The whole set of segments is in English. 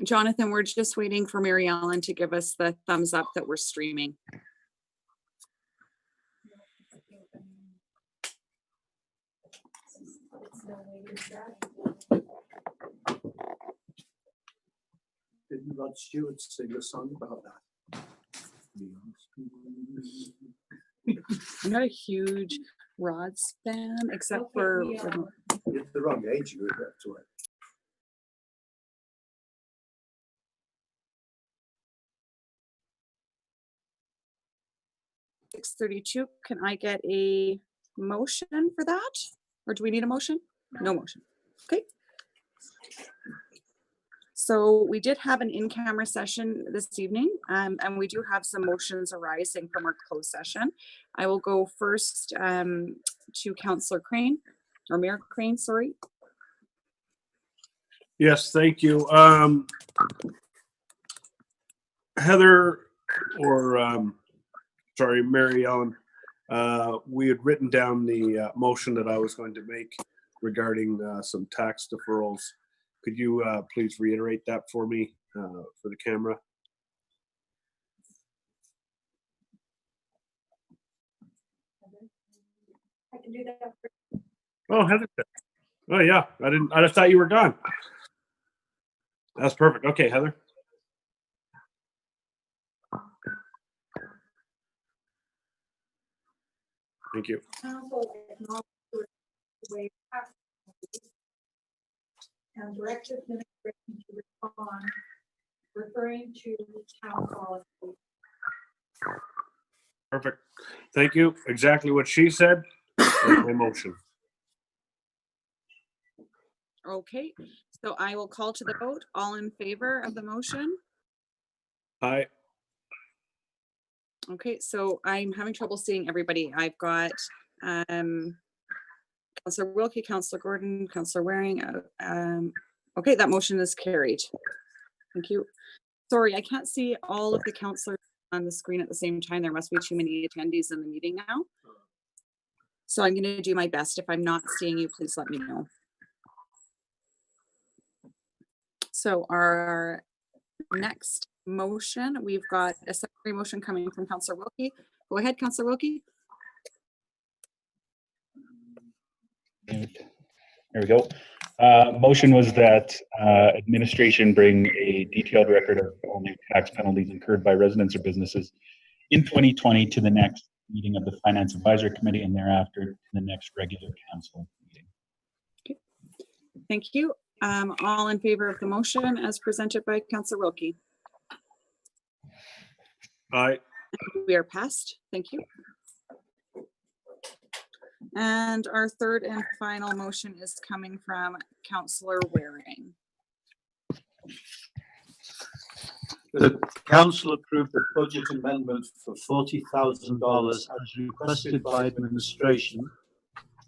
Jonathan, we're just waiting for Mary Ellen to give us the thumbs up that we're streaming. Didn't Rod Stewart sing a song about that? I'm not a huge Rod's fan, except for You're the wrong age group, that's why. .632. Can I get a motion for that? Or do we need a motion? No motion. Okay. So we did have an in-camera session this evening, and we do have some motions arising from our closed session. I will go first to Councillor Crane, or Mayor Crane, sorry. Yes, thank you. Heather, or sorry, Mary Ellen, we had written down the motion that I was going to make regarding some tax deferrals. Could you please reiterate that for me for the camera? I can do that. Oh, Heather. Oh, yeah. I just thought you were gone. That's perfect. Okay, Heather. Thank you. And direct administration to respond, referring to town policy. Perfect. Thank you. Exactly what she said. That's my motion. Okay, so I will call to the vote. All in favor of the motion? Aye. Okay, so I'm having trouble seeing everybody. I've got Councillor Wilkie, Councillor Gordon, Councillor Waring. Okay, that motion is carried. Thank you. Sorry, I can't see all of the councillors on the screen at the same time. There must be too many attendees in the meeting now. So I'm going to do my best. If I'm not seeing you, please let me know. So our next motion, we've got a secondary motion coming from Councillor Wilkie. Go ahead, Councillor Wilkie. There we go. Motion was that administration bring a detailed record of all new tax penalties incurred by residents or businesses in 2020 to the next meeting of the Finance Advisory Committee and thereafter to the next regular council meeting. Okay. Thank you. All in favor of the motion as presented by Councillor Wilkie? Aye. We are passed. Thank you. And our third and final motion is coming from Councillor Waring. The council approved the budget amendment for $40,000 as requested by administration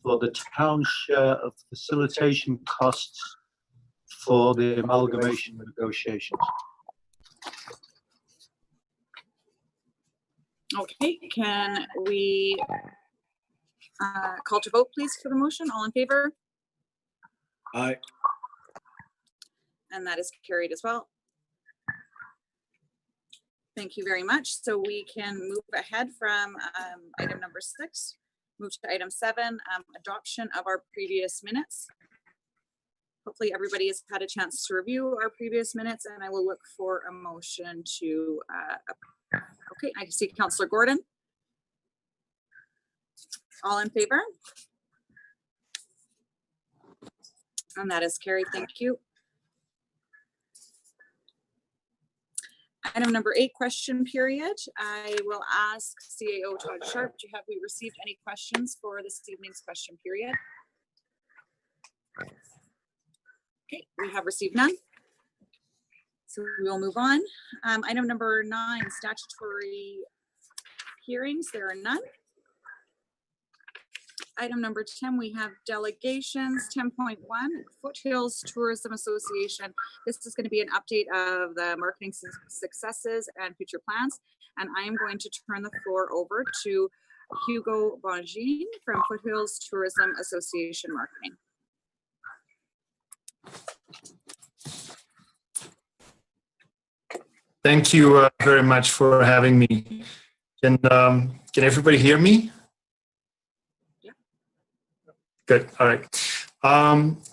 for the town share of facilitation costs for the amalgamation negotiations. Okay, can we call to vote, please, for the motion? All in favor? Aye. And that is carried as well. Thank you very much. So we can move ahead from item number 6, move to item 7, adoption of our previous minutes. Hopefully everybody has had a chance to review our previous minutes, and I will look for a motion to, okay, I see Councillor Gordon. All in favor? And that is carried. Thank you. Item number 8, question period. I will ask CAO Todd Sharp, have we received any questions for this evening's question period? Okay, we have received none. So we will move on. Item number 9, statutory hearings. There are none. Item number 10, we have delegations. 10.1, Foothills Tourism Association. This is going to be an update of the marketing successes and future plans. And I am going to turn the floor over to Hugo Bonjean from Foothills Tourism Association Marketing. Thank you very much for having me. Can everybody hear me? Yeah. Good. All right.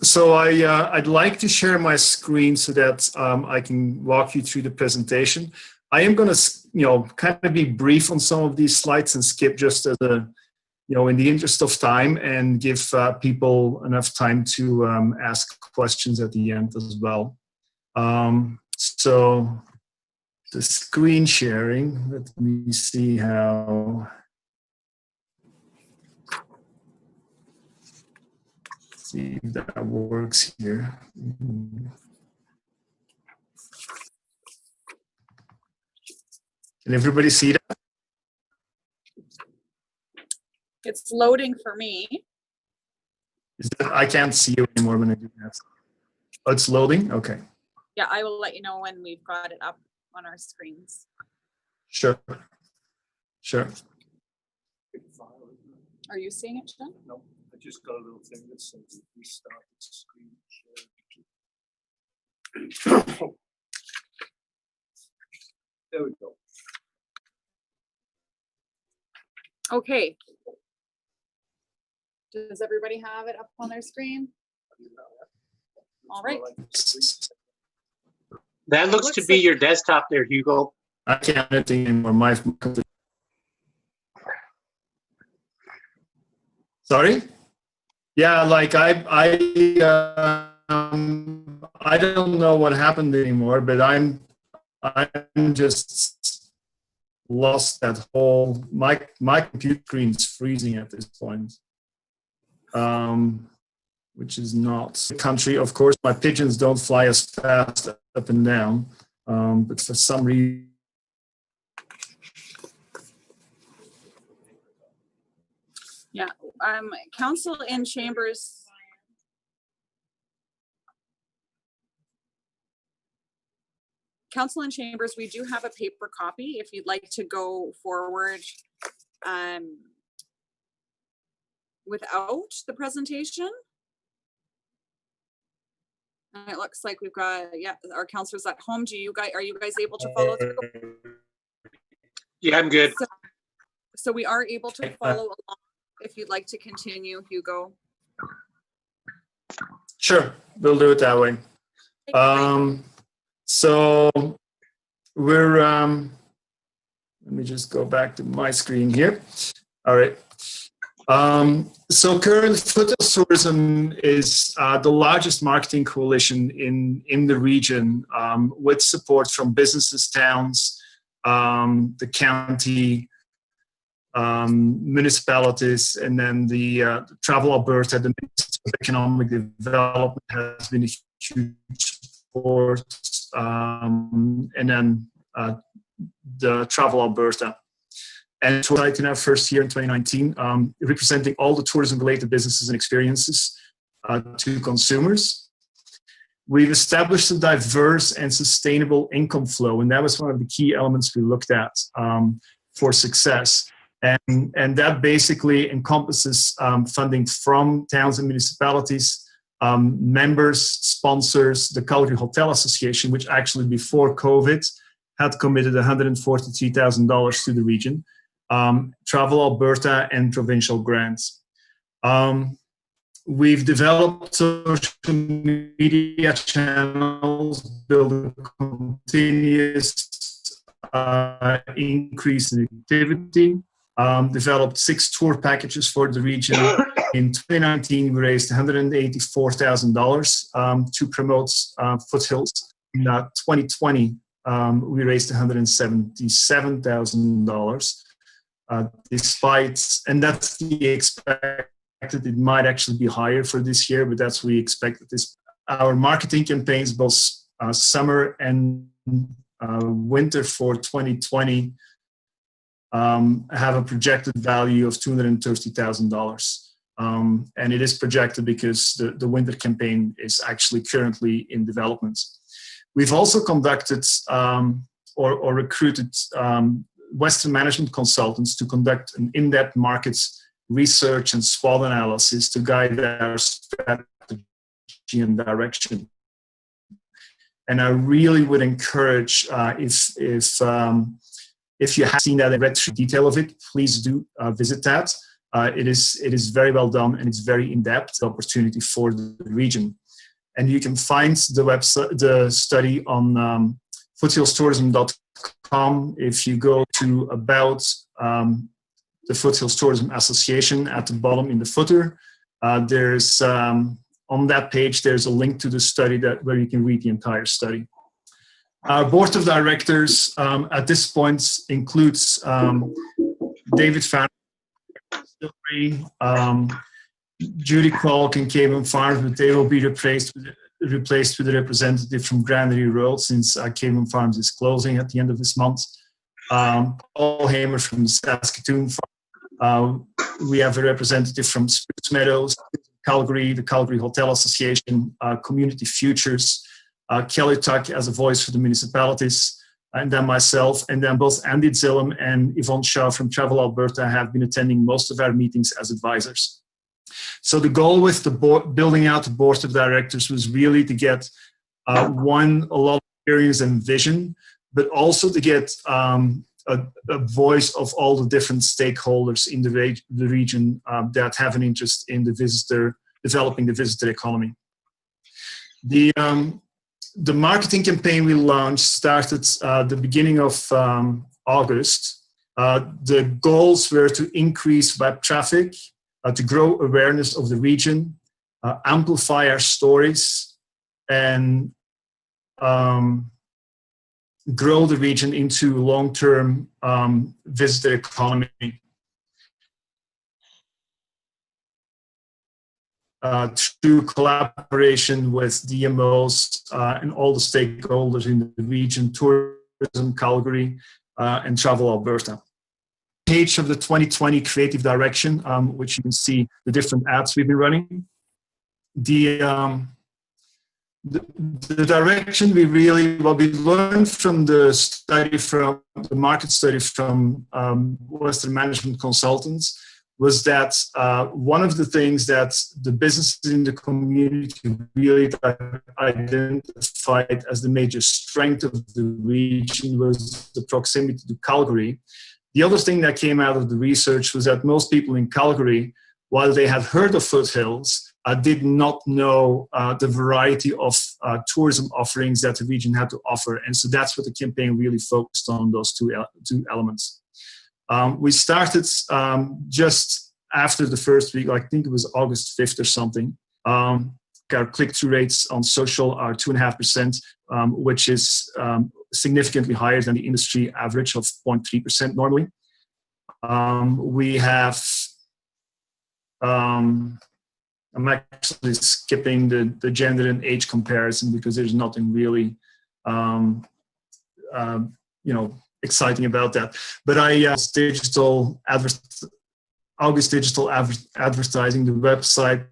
So I'd like to share my screen so that I can walk you through the presentation. I am going to, kind of be brief on some of these slides and skip just as a, in the interest of time, and give people enough time to ask questions at the end as well. So the screen sharing, let me see how. See if that works here. Can everybody see that? It's loading for me. I can't see you anymore when I do that. Oh, it's loading? Okay. Yeah, I will let you know when we've got it up on our screens. Sure. Sure. Are you seeing it, Sean? No, I just got a little thing that says restart the screen share. There we go. Okay. Does everybody have it up on their screen? All right. That looks to be your desktop there, Hugo. I can't edit anymore. Sorry? Yeah, like I don't know what happened anymore, but I'm just lost that whole, my computer screen's freezing at this point. Which is not the country. Of course, my pigeons don't fly as fast up and down, but for some reason. Yeah, council in chambers. Council in chambers, we do have a paper copy if you'd like to go forward without the presentation. And it looks like we've got, yeah, our counselors at home. Are you guys able to follow through? Yeah, I'm good. So we are able to follow along if you'd like to continue, Hugo. Sure, we'll do it that way. So we're, let me just go back to my screen here. All right. So currently Foothills Tourism is the largest marketing coalition in the region, with support from businesses, towns, the county, municipalities, and then the Travel Alberta, the Ministry of Economic Development has been a huge support, and then the Travel Alberta. And we're in our first year in 2019, representing all the tourism-related businesses and experiences to consumers. We've established a diverse and sustainable income flow, and that was one of the key elements we looked at for success. And that basically encompasses funding from towns and municipalities, members, sponsors, the Calgary Hotel Association, which actually before COVID had committed $143,000 to the region. Travel Alberta, and provincial grants. We've developed social media channels, building continuous increase in activity, developed 6 tour packages for the region. In 2019, we raised $184,000 to promote Foothills. In 2020, we raised $177,000. Despite, and that's the expected, it might actually be higher for this year, but that's we expect this. Our marketing campaigns, both summer and winter for 2020, have a projected value of $230,000. And it is projected because the winter campaign is actually currently in development. We've also conducted or recruited Western management consultants to conduct an in-depth markets research and SWOT analysis to guide our strategy and direction. And I really would encourage, if you have seen that and read through detail of it, please do visit that. It is very well done, and it's very in-depth opportunity for the region. And you can find the study on foothillstourism.com. If you go to about the Foothills Tourism Association at the bottom in the footer, there's on that page there's a link to the study where you can read the entire study. Our board of directors at this point includes David Fan, Judy Kwolk and Cayman Farms, but they will be replaced with a representative from Granary Road, since Cayman Farms is closing at the end of this month. Paul Hamer from the Saskatoon Farm. We have a representative from Spruce Meadows, Calgary, the Calgary Hotel Association, Community Futures, Kelly Tuck as a voice for the municipalities, and then myself, and then both Andy Zillem and Yvonne Shaw from Travel Alberta have been attending most of our meetings as advisors. So the goal with the board, building out the board of directors, was really to get a lot of experience and vision, but also to get a voice of all the different stakeholders in the region that have an interest in developing the visitor economy. The marketing campaign we launched started the beginning of August. The goals were to increase web traffic, to grow awareness of the region, amplify our stories, and grow the region into long-term visitor economy. Through collaboration with DMOs and all the stakeholders in the region, Tourism Calgary and Travel Alberta. Page of the 2020 creative direction, which you can see the different ads we've been running. The direction what we learned from the market study from Western Management Consultants was that one of the things that the businesses in the community really identified as the major strength of the region was the proximity to Calgary. The other thing that came out of the research was that most people in Calgary, while they had heard of Foothills, did not know the variety of tourism offerings that the region had to offer. And so that's what the campaign really focused on, those two elements. We started just after the first week, I think it was August 5th or something. Our click-through rates on social are 2.5%, which is significantly higher than the industry average of 0.3% normally. We have, I'm actually skipping the gender and age comparison because there's nothing really, exciting about that. But August digital advertising, the website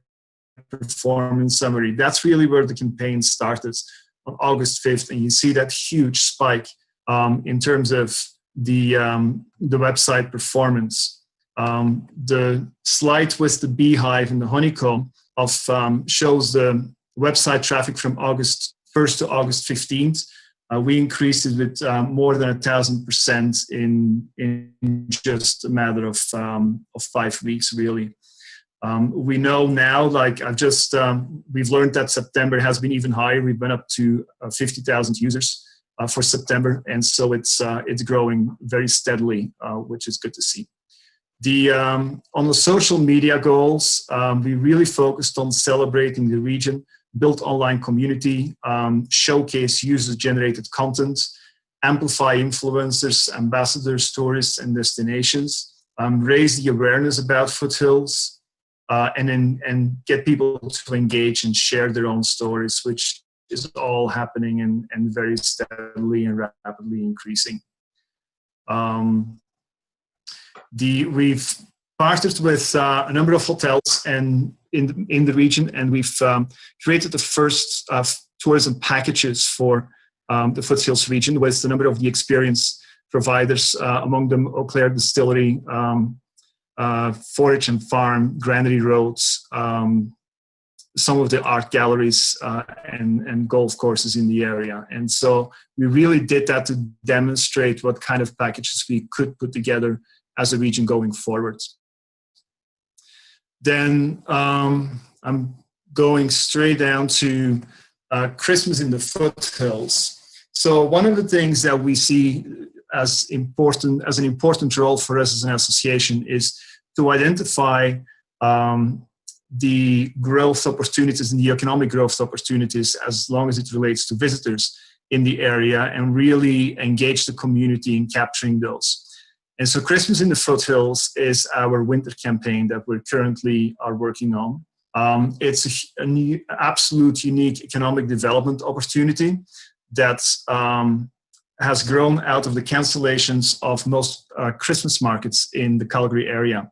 performance summary. That's really where the campaign started on August 5th, and you see that huge spike in terms of the website performance. The slide with the beehive and the honeycomb shows the website traffic from August 1st to August 15th. We increased it with more than 1,000% in just a matter of 5 weeks, really. We know now, we've learned that September has been even higher. We've been up to 50,000 users for September, and so it's growing very steadily, which is good to see. On the social media goals, we really focused on celebrating the region, build online community, showcase user-generated content, amplify influencers, ambassadors, tourists, and destinations, raise the awareness about Foothills, and get people to engage and share their own stories, which is all happening and very steadily and rapidly increasing. We've partnered with a number of hotels and in the region, and we've created the first tourism packages for the Foothills region with a number of the experience providers, among them Eau Claire Distillery, Forage and Farm, Granary Roads, some of the art galleries and golf courses in the area. And so we really did that to demonstrate what kind of packages we could put together as a region going forward. Then I'm going straight down to Christmas in the Foothills. So one of the things that we see as an important role for us as an association is to identify the growth opportunities and the economic growth opportunities as long as it relates to visitors in the area and really engage the community in capturing those. And so Christmas in the Foothills is our winter campaign that we currently are working on. It's an absolute unique economic development opportunity that has grown out of the cancellations of most Christmas markets in the Calgary area.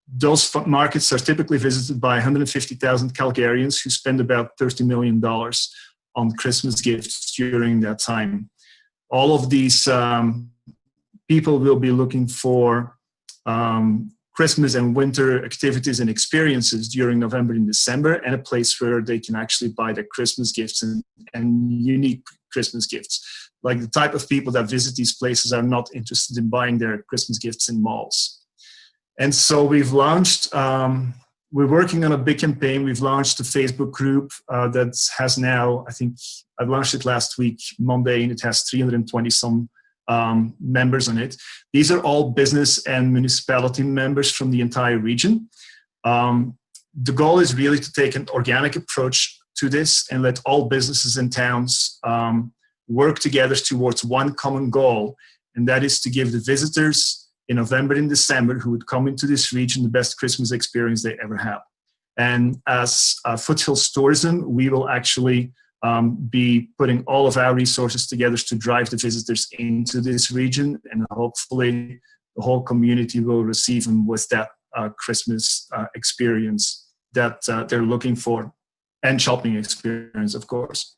Those markets are typically visited by 150,000 Calgarians who spend about $30 million on Christmas gifts during that time. All of these people will be looking for Christmas and winter activities and experiences during November and December, and a place where they can actually buy their Christmas gifts and unique Christmas gifts. Like the type of people that visit these places are not interested in buying their Christmas gifts in malls. And so we've launched, we're working on a big campaign. We've launched a Facebook group that has now, I think I launched it last week, Monday, and it has 320 some members on it. These are all business and municipality members from the entire region. The goal is really to take an organic approach to this and let all businesses and towns work together towards one common goal, and that is to give the visitors in November and December who would come into this region the best Christmas experience they ever have. And as Foothills Tourism, we will actually be putting all of our resources together to drive the visitors into this region, and hopefully the whole community will receive them with that Christmas experience that they're looking for, and shopping experience, of course.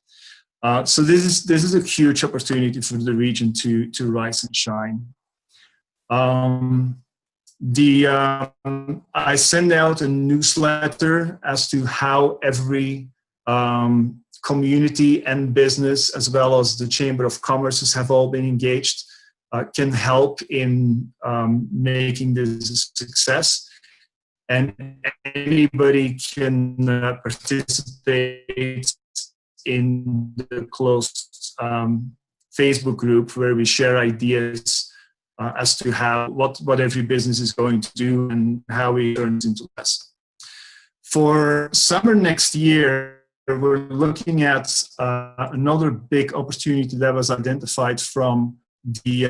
So this is a huge opportunity for the region to rise and shine. I send out a newsletter as to how every community and business, as well as the Chamber of Commerce, have all been engaged, can help in making this a success. And anybody can participate in the closed Facebook group where we share ideas as to what every business is going to do and how we turn it into less. For summer next year, we're looking at another big opportunity that was identified from the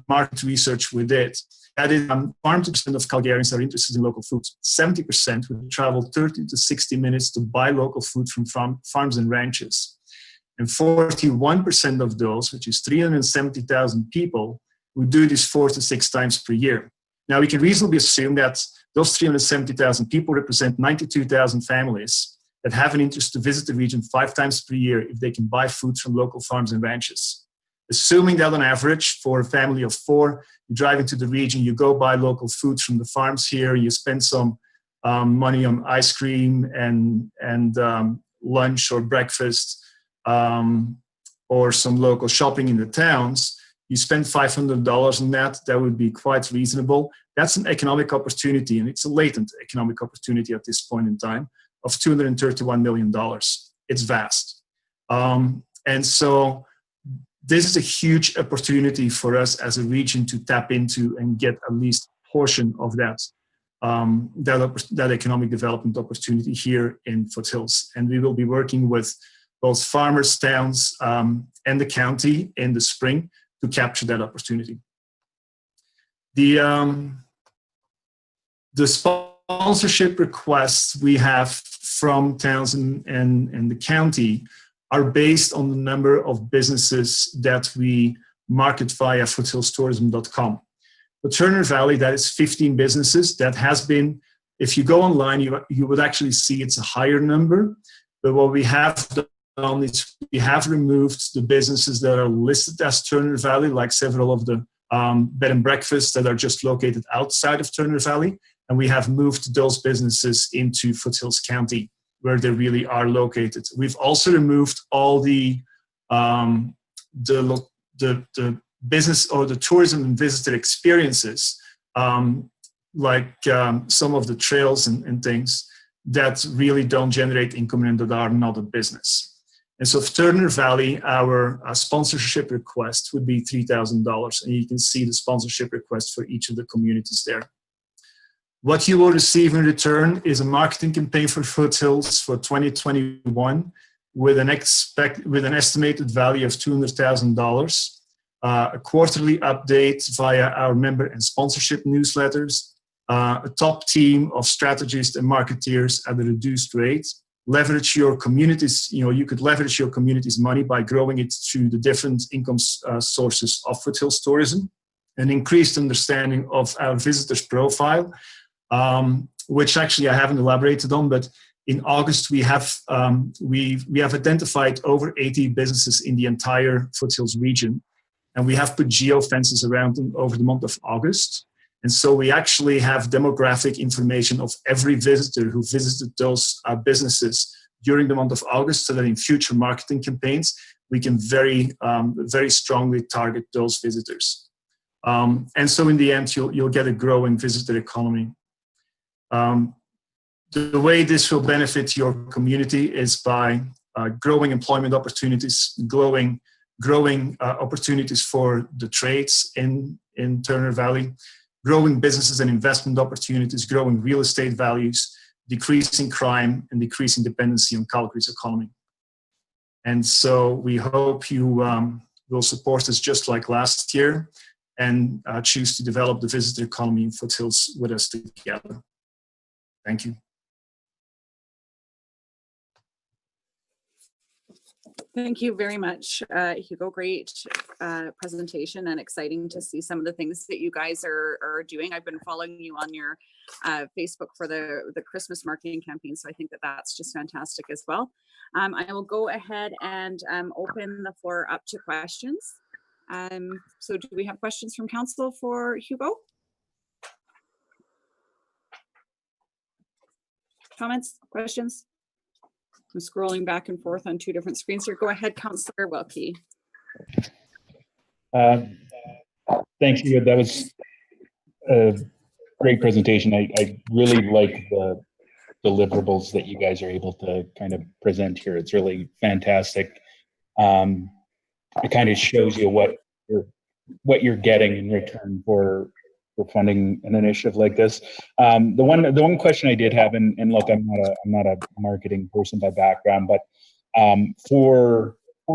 market research we did. That is, 40% of Calgarians are interested in local foods. 70% would travel 30 to 60 minutes to buy local food from farms and ranches. And 41% of those, which is 370,000 people, would do this 4 to 6 times per year. Now, we can reasonably assume that those 370,000 people represent 92,000 families that have an interest to visit the region 5 times per year if they can buy food from local farms and ranches. Assuming that on average, for a family of 4, you drive into the region, you go buy local foods from the farms here, you spend some money on ice cream and lunch or breakfast, or some local shopping in the towns, you spend $500 on that, that would be quite reasonable. That's an economic opportunity, and it's a latent economic opportunity at this point in time, of $231 million. It's vast. And so this is a huge opportunity for us as a region to tap into and get at least a portion of that economic development opportunity here in Foothills. And we will be working with both farmers, towns, and the county in the spring to capture that opportunity. The sponsorship requests we have from towns and the county are based on the number of businesses that we market via foothillstourism.com. The Turner Valley, that is 15 businesses. That has been, if you go online, you would actually see it's a higher number. But what we have done is we have removed the businesses that are listed as Turner Valley, like several of the bed and breakfasts that are just located outside of Turner Valley. and we have moved those businesses into Foothills County, where they really are located. We've also removed all the business or the tourism and visitor experiences, like some of the trails and things that really don't generate income and that are not a business. And so for Turner Valley, our sponsorship request would be $3,000. And you can see the sponsorship request for each of the communities there. What you will receive in return is a marketing campaign for Foothills for 2021 with an estimated value of $200,000, a quarterly update via our member and sponsorship newsletters, a top team of strategists and marketeers at a reduced rate. Leverage your communities, you could leverage your community's money by growing it through the different income sources of Foothills Tourism, an increased understanding of our visitors profile, which actually I haven't elaborated on, but in August we have identified over 80 businesses in the entire Foothills region, and we have put geofences around them over the month of August. And so we actually have demographic information of every visitor who visited those businesses during the month of August, so that in future marketing campaigns, we can very strongly target those visitors. And so in the end, you'll get a growing visitor economy. The way this will benefit your community is by growing employment opportunities, growing opportunities for the trades in Turner Valley, growing businesses and investment opportunities, growing real estate values, decreasing crime, and decreasing dependency on Calgary's economy. And so we hope you will support us just like last year and choose to develop the visitor economy in Foothills with us together. Thank you. Thank you very much, Hugo. Great presentation, and exciting to see some of the things that you guys are doing. I've been following you on your Facebook for the Christmas marketing campaign, so I think that that's just fantastic as well. I will go ahead and open the floor up to questions. So do we have questions from council for Hugo? Comments, questions? I'm scrolling back and forth on two different screens here. Go ahead, Councillor Wilkie. Thanks, Hugo. That was a great presentation. I really like the deliverables that you guys are able to kind of present here. It's really fantastic. It kind of shows you what you're getting in return for funding an initiative like this. The one question I did have, and look, I'm not a marketing person by background, but for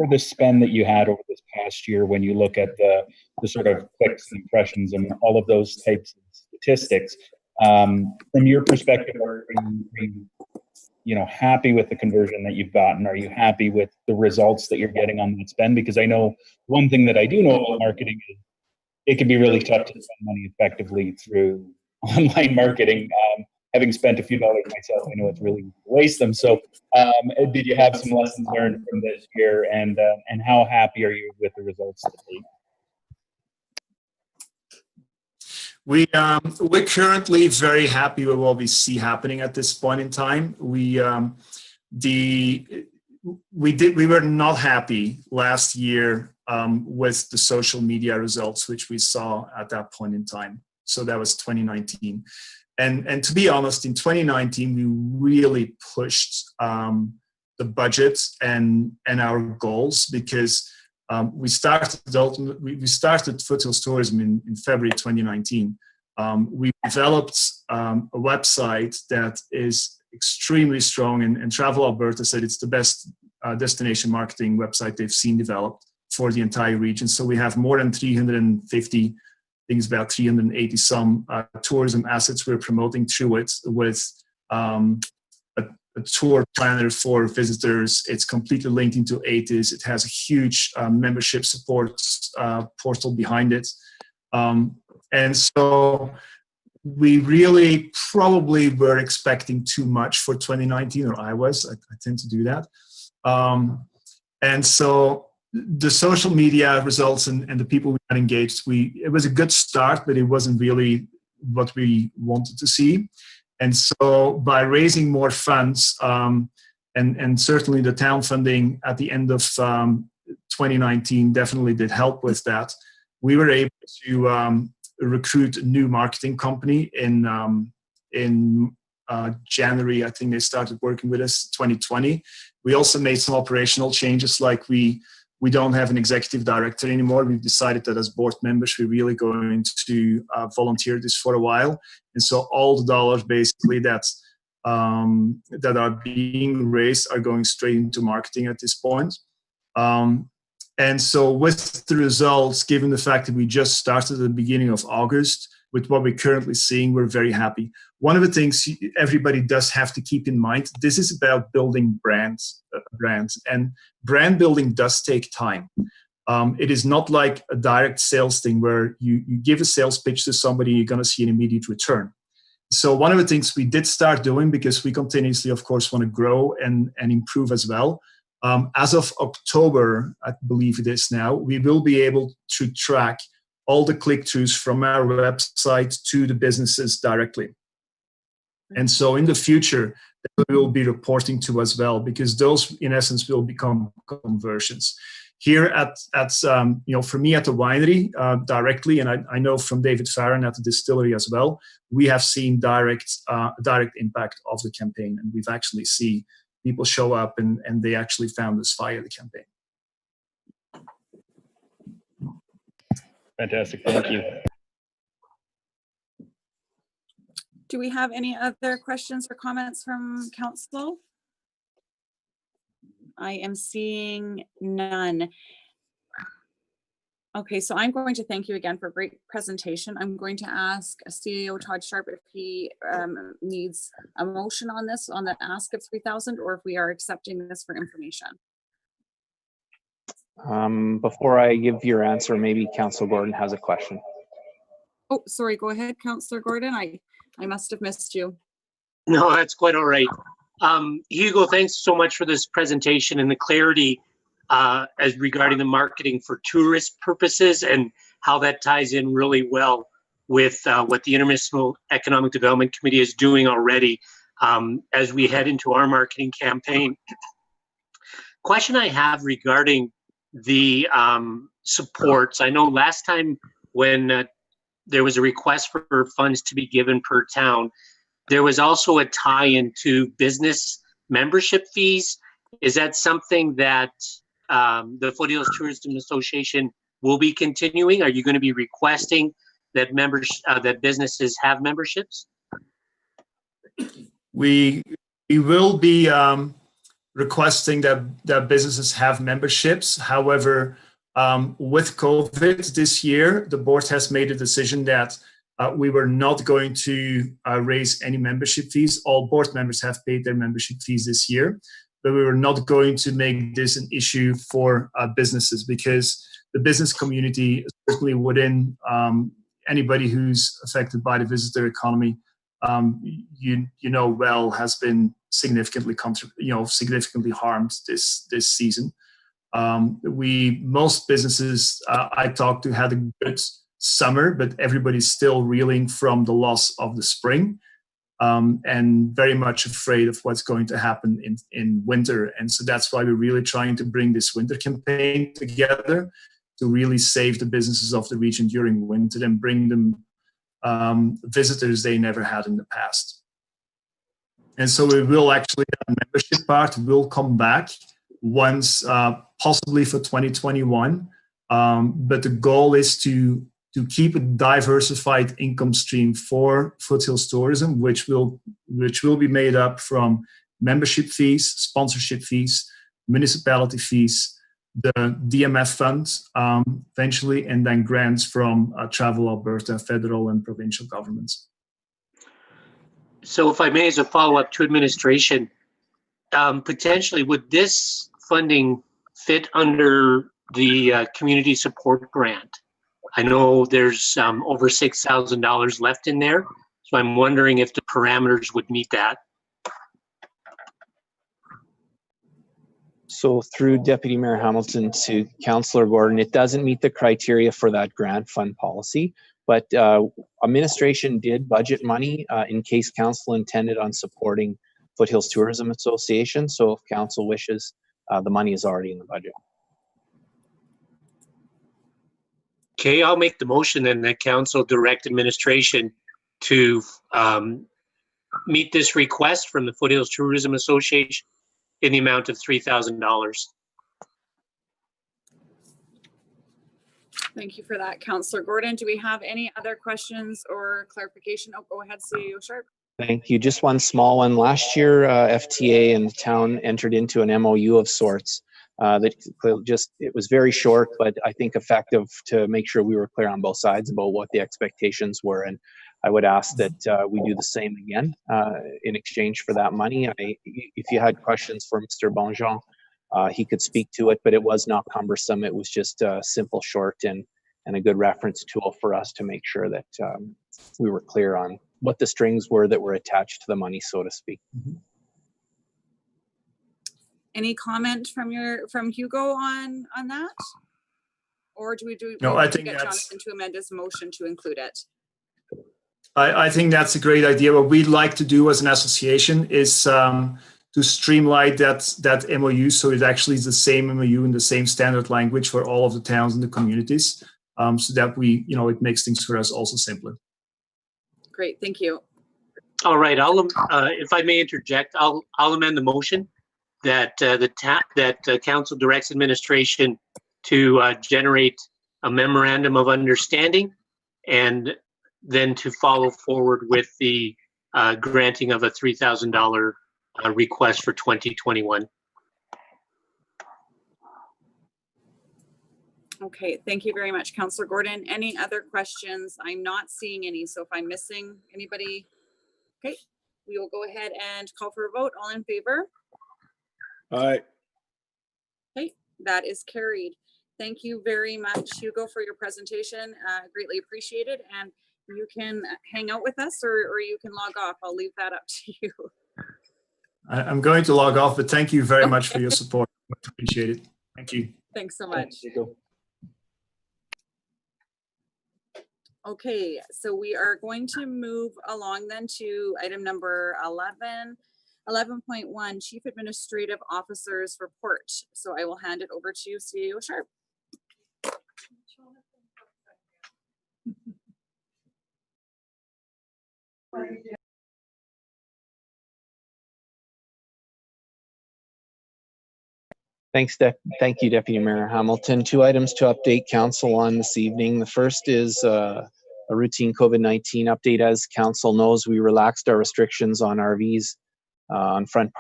the spend that you had over this past year, when you look at the sort of clicks and impressions and all of those types of statistics, from your perspective, are you happy with the conversion that you've gotten? Are you happy with the results that you're getting on that spend? Because I know one thing that I do know about marketing is it can be really tough to spend money effectively through online marketing. Having spent a few dollars myself, I know it's really easy to waste them. So did you have some lessons learned from this year, and how happy are you with the results to date? We're currently very happy with what we see happening at this point in time. We were not happy last year with the social media results, which we saw at that point in time. So that was 2019. And to be honest, in 2019, we really pushed the budget and our goals, because we started Foothills Tourism in February 2019. We developed a website that is extremely strong, and Travel Alberta said it's the best destination marketing website they've seen developed for the entire region. So we have more than 350, I think it's about 380 some tourism assets we're promoting through it, with a tour planner for visitors. It's completely linked into ATIS. It has a huge membership support portal behind it. And so we really probably were expecting too much for 2019, or I tend to do that. And so the social media results and the people we had engaged, it was a good start, but it wasn't really what we wanted to see. And so by raising more funds, and certainly the town funding at the end of 2019 definitely did help with that, we were able to recruit a new marketing company in January. I think they started working with us 2020. We also made some operational changes, like we don't have an executive director anymore. We've decided that as board members, we're really going to volunteer this for a while. And so all the dollars basically that are being raised are going straight into marketing at this point. And so with the results, given the fact that we just started at the beginning of August, with what we're currently seeing, we're very happy. One of the things everybody does have to keep in mind, this is about building brands, and brand building does take time. It is not like a direct sales thing where you give a sales pitch to somebody, you're going to see an immediate return. So one of the things we did start doing, because we continuously, of course, want to grow and improve as well, as of October, I believe it is now, we will be able to track all the click-throughs from our website to the businesses directly. And so in the future, we will be reporting to as well, because those, in essence, will become conversions. Here at for me at the winery directly, and I know from David Farron at the distillery as well, we have seen direct impact of the campaign, and we've actually seen people show up and they actually found us via the campaign. Fantastic, thank you. Do we have any other questions or comments from council? I am seeing none. Okay, so I'm going to thank you again for a great presentation. I'm going to ask CEO Todd Sharp if he needs a motion on this, on the ask of 3,000, or if we are accepting this for information. Before I give your answer, maybe Councillor Gordon has a question. Oh, sorry, go ahead, Councillor Gordon. I must have missed you. No, that's quite all right. Hugo, thanks so much for this presentation and the clarity as regarding the marketing for tourist purposes and how that ties in really well with what the Intermunicipal Economic Development Committee is doing already as we head into our marketing campaign. Question I have regarding the supports. I know last time when there was a request for funds to be given per town, there was also a tie-in to business membership fees. Is that something that the Foothills Tourism Association will be continuing? Are you going to be requesting that that businesses have memberships? We will be requesting that businesses have memberships. However, with COVID this year, the board has made a decision that we were not going to raise any membership fees. All board members have paid their membership fees this year, but we were not going to make this an issue for businesses, because the business community, certainly within anybody who's affected by the visitor economy, well, has been significantly harmed this season. Most businesses I talked to had a good summer, but everybody's still reeling from the loss of the spring, and very much afraid of what's going to happen in winter. And so that's why we're really trying to bring this winter campaign together to really save the businesses of the region during winter and bring them visitors they never had in the past. And so we will actually, that membership part will come back once, possibly for 2021. But the goal is to keep a diversified income stream for Foothills Tourism, which will be made up from membership fees, sponsorship fees, municipality fees, the DMF funds eventually, and then grants from Travel Alberta, federal and provincial governments. So if I may, as a follow-up to administration, potentially would this funding fit under the community support grant? I know there's over $6,000 left in there, so I'm wondering if the parameters would meet that. So through Deputy Mayor Hamilton to Councillor Gordon, it doesn't meet the criteria for that grant fund policy. But administration did budget money in case council intended on supporting Foothills Tourism Association. So if council wishes, the money is already in the budget. Okay, I'll make the motion then that council direct administration to meet this request from the Foothills Tourism Association in the amount of $3,000. Thank you for that, Councillor Gordon. Do we have any other questions or clarification? Oh, go ahead, CEO Sharp. Thank you. Just one small one. Last year, FTA and the town entered into an MOU of sorts. It was very short, but I think effective to make sure we were clear on both sides about what the expectations were. And I would ask that we do the same again in exchange for that money. If you had questions for Mr. Bonjean, he could speak to it, but it was not cumbersome. It was just simple, short, and a good reference tool for us to make sure that we were clear on what the strings were that were attached to the money, so to speak. Any comment from Hugo on that? Or do we No, I think get that's, Jonathan to amend his motion to include it? I think that's a great idea. What we'd like to do as an association is to streamline that MOU so it actually is the same MOU in the same standard language for all of the towns and the communities, so that it makes things for us also simpler. Great, thank you. All right, if I may interject, I'll amend the motion that council directs administration to generate a memorandum of understanding and then to follow forward with the granting of a $3,000 request for 2021. Okay, thank you very much, Councillor Gordon. Any other questions? I'm not seeing any, so if I'm missing anybody, okay, we will go ahead and call for a vote. All in favor? Aye. Okay, that is carried. Thank you very much, Hugo, for your presentation. Greatly appreciated. And you can hang out with us or you can log off. I'll leave that up to you. I'm going to log off, but thank you very much for your support. Much appreciated. Thank you. Thanks so much. Okay, so we are going to move along then to item number 11. 11.1, Chief Administrative Officer's Report. So I will hand it over to CEO Sharp. Thank you, Deputy Mayor Hamilton. 2 items to update council on this evening. The first is a routine COVID-19 update. As council knows, we relaxed our restrictions on RVs on front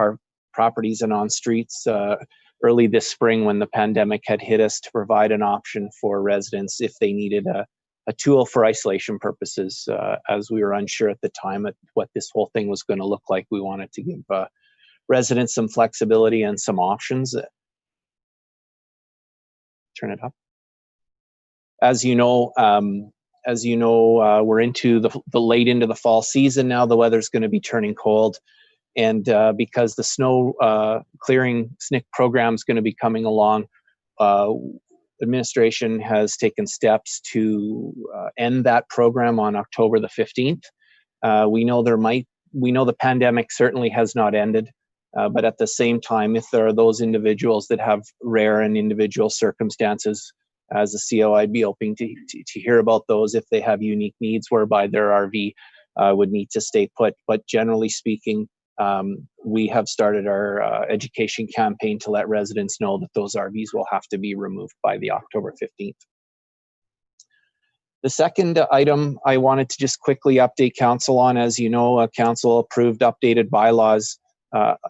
properties and on streets early this spring when the pandemic had hit us, to provide an option for residents if they needed a tool for isolation purposes. As we were unsure at the time at what this whole thing was going to look like, we wanted to give residents some flexibility and some options. Turn it up. As you know, we're into the late into the fall season now. The weather's going to be turning cold, and because the snow clearing SNCC program is going to be coming along, administration has taken steps to end that program on October the 15th. We know the pandemic certainly has not ended. But at the same time, if there are those individuals that have rare and individual circumstances, as a CO, I'd be open to hear about those if they have unique needs whereby their RV would need to stay put. But generally speaking, we have started our education campaign to let residents know that those RVs will have to be removed by the October 15th. The second item I wanted to just quickly update council on, as you know, council approved updated bylaws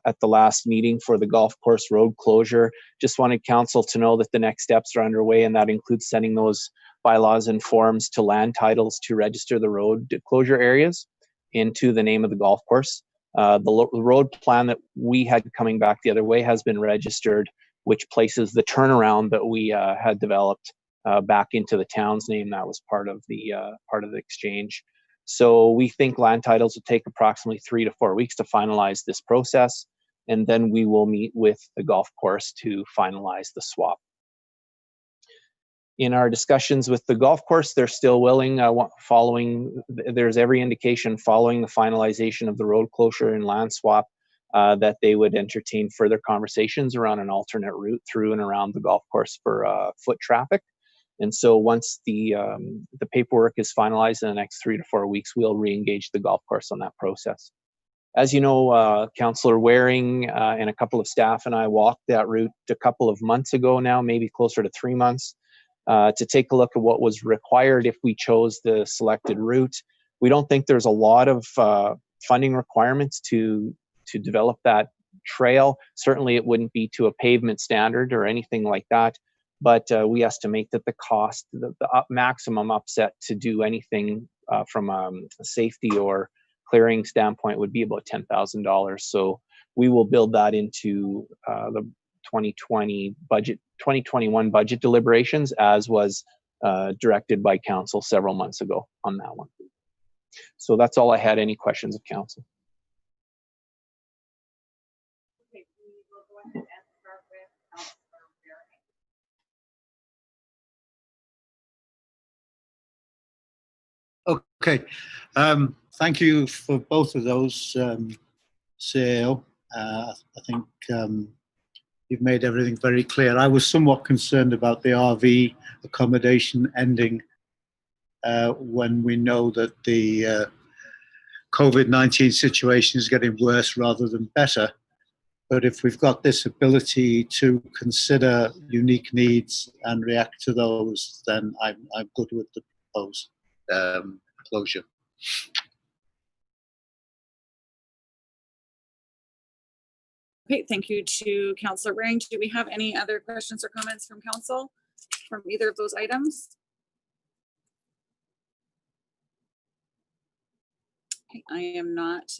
at the last meeting for the golf course road closure. Just wanted council to know that the next steps are underway, and that includes sending those bylaws and forms to land titles to register the road closure areas into the name of the golf course. The road plan that we had coming back the other way has been registered, which places the turnaround that we had developed back into the town's name. That was part of the exchange. So we think land titles will take approximately 3 to 4 weeks to finalize this process, and then we will meet with the golf course to finalize the swap. In our discussions with the golf course, they're still willing, there's every indication following the finalization of the road closure and land swap that they would entertain further conversations around an alternate route through and around the golf course for foot traffic. And so once the paperwork is finalized in the next 3 to 4 weeks, we'll re-engage the golf course on that process. As you know, Councillor Waring and a couple of staff and I walked that route a couple of months ago now, maybe closer to 3 months, to take a look at what was required if we chose the selected route. We don't think there's a lot of funding requirements to develop that trail. Certainly it wouldn't be to a pavement standard or anything like that, but we estimate that the cost, the maximum upset to do anything from a safety or clearing standpoint would be about $10,000. So we will build that into the 2021 budget deliberations, as was directed by council several months ago on that one. So that's all I had. Any questions of council? Okay, we will go ahead and start with Councillor Waring. Okay, thank you for both of those, CEO. I think you've made everything very clear. I was somewhat concerned about the RV accommodation ending when we know that the COVID-19 situation is getting worse rather than better. But if we've got this ability to consider unique needs and react to those, then I'm good with the proposed closure. Okay, thank you to Councillor Waring. Do we have any other questions or comments from council from either of those items? Okay, I am not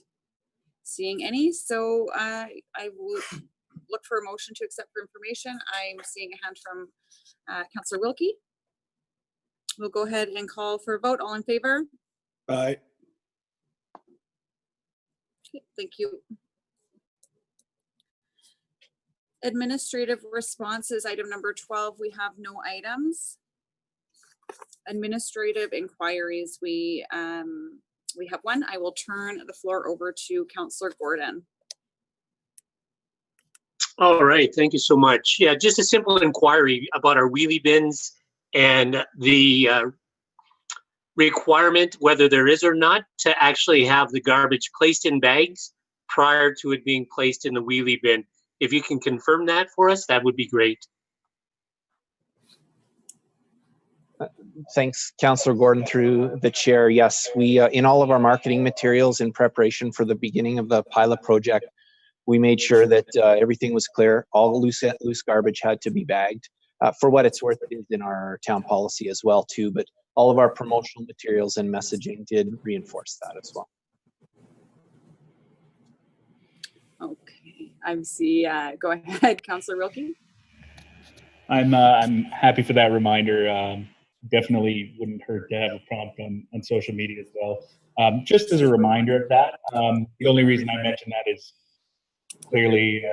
seeing any, so I will look for a motion to accept for information. I'm seeing a hand from Councillor Wilkie. We'll go ahead and call for a vote. All in favor? Aye. Okay, thank you. Administrative responses, item number 12, we have no items. Administrative inquiries, we have one. I will turn the floor over to Councillor Gordon. All right, thank you so much. Yeah, just a simple inquiry about our wheelie bins and the requirement, whether there is or not, to actually have the garbage placed in bags prior to it being placed in the wheelie bin. If you can confirm that for us, that would be great. Thanks, Councillor Gordon, through the chair. Yes, we in all of our marketing materials in preparation for the beginning of the pilot project, we made sure that everything was clear. All loose garbage had to be bagged. For what it's worth, it is in our town policy as well too, but all of our promotional materials and messaging did reinforce that as well. Okay, I see. Go ahead, Councillor Wilkie. I'm happy for that reminder. Definitely wouldn't hurt to have a prompt on social media as well. Just as a reminder of that, the only reason I mention that is clearly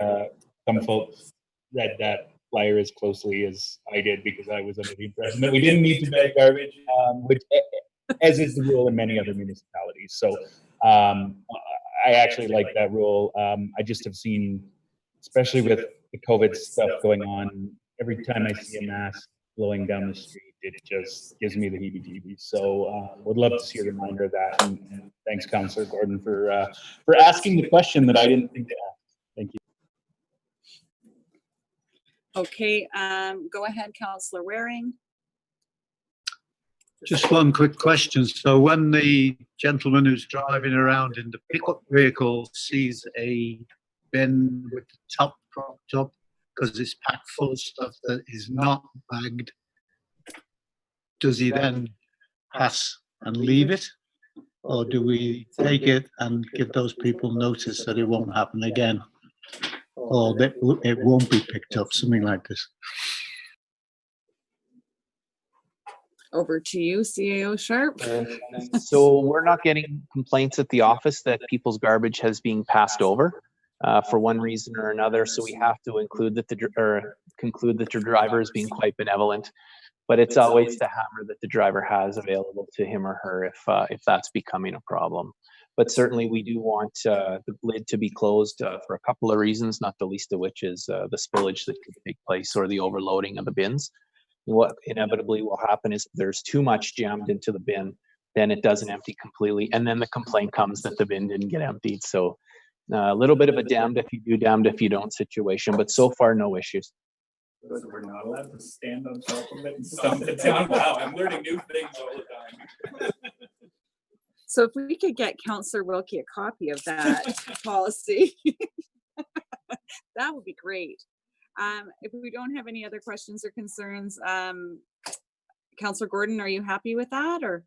some folks read that flyer as closely as I did, because I was under the impression that we didn't need to bag garbage, which, as is the rule in many other municipalities. So I actually like that rule. I just have seen, especially with the COVID stuff going on, every time I see a mask blowing down the street, it just gives me the heebie-jeebies. So would love to see a reminder of that. And thanks, Councillor Gordon, for asking the question that I didn't think to ask. Thank you. Okay, go ahead, Councillor Waring. Just one quick question. So when the gentleman who's driving around in the pickup vehicle sees a bin with the top propped up because it's packed full of stuff that is not bagged, does he then pass and leave it? Or do we take it and give those people notice that it won't happen again? Or that it won't be picked up, something like this? Over to you, CAO Sharp. So we're not getting complaints at the office that people's garbage has been passed over for one reason or another. So we have to include that conclude that the driver is being quite benevolent. but it's always the hammer that the driver has available to him or her if that's becoming a problem. But certainly we do want the lid to be closed for a couple of reasons, not the least of which is the spillage that could take place or the overloading of the bins. What inevitably will happen is if there's too much jammed into the bin, then it doesn't empty completely. And then the complaint comes that the bin didn't get emptied. So a little bit of a damned if you do, damned if you don't situation, but so far, no issues. So we're not allowed to stand on top of it and stomp it down. Wow, I'm learning new things all the time. So if we could get Councillor Wilkie a copy of that policy, that would be great. If we don't have any other questions or concerns, Councillor Gordon, are you happy with that, or?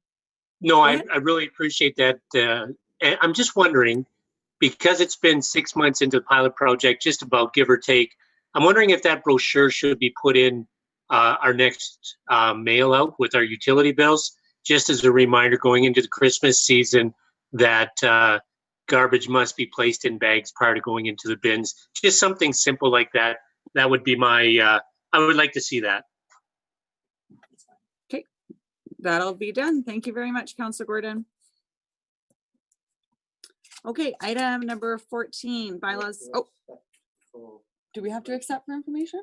No, I really appreciate that. And I'm just wondering, because it's been 6 months into the pilot project, just about give or take, I'm wondering if that brochure should be put in our next mail out with our utility bills, just as a reminder going into the Christmas season that garbage must be placed in bags prior to going into the bins. Just something simple like that. That would be my, I would like to see that. Okay, that'll be done. Thank you very much, Councillor Gordon. Okay, item number 14, bylaws. Oh, do we have to accept for information?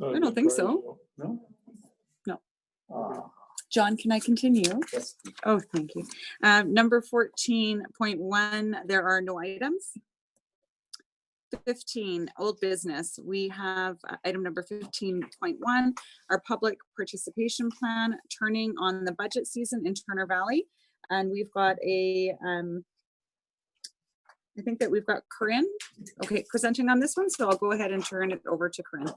I don't think so. No? No. John, can I continue? Yes. Oh, thank you. Number 14.1, there are no items. 15, old business. We have item number 15.1, our public participation plan, turning on the budget season in Turner Valley. And we've got a, I think that we've got Corinne, okay, presenting on this one. So I'll go ahead and turn it over to Corinne.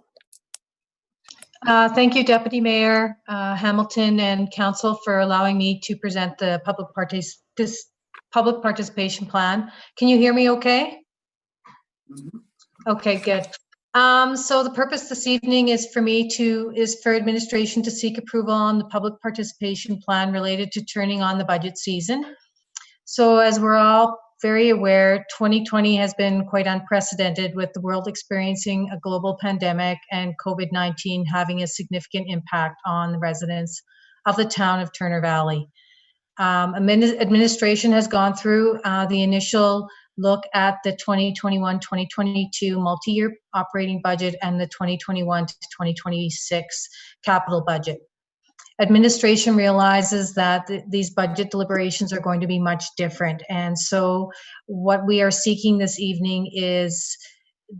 Thank you, Deputy Mayor Hamilton and Council, for allowing me to present the public participation plan. Can you hear me okay? Okay, good. So the purpose this evening is for administration to seek approval on the public participation plan related to turning on the budget season. So as we're all very aware, 2020 has been quite unprecedented, with the world experiencing a global pandemic and COVID-19 having a significant impact on the residents of the town of Turner Valley. Administration has gone through the initial look at the 2021-2022 multi-year operating budget and the 2021 to 2026 capital budget. Administration realizes that these budget deliberations are going to be much different. And so what we are seeking this evening is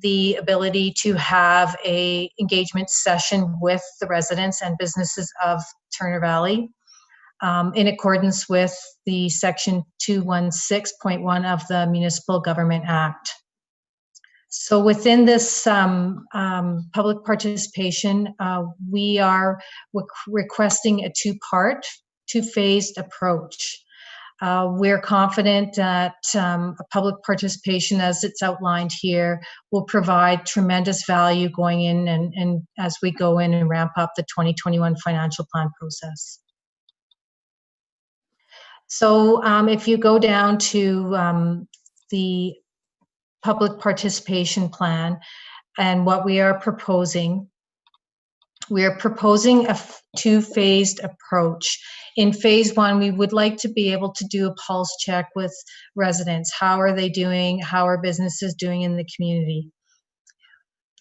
the ability to have a engagement session with the residents and businesses of Turner Valley in accordance with the section 216.1 of the Municipal Government Act. So within this public participation, we are requesting a two-phased approach. We're confident that a public participation, as it's outlined here, will provide tremendous value going in and as we go in and ramp up the 2021 financial plan process. So if you go down to the public participation plan and what we are proposing a two-phased approach. In phase one, we would like to be able to do a pulse check with residents. How are they doing? How are businesses doing in the community?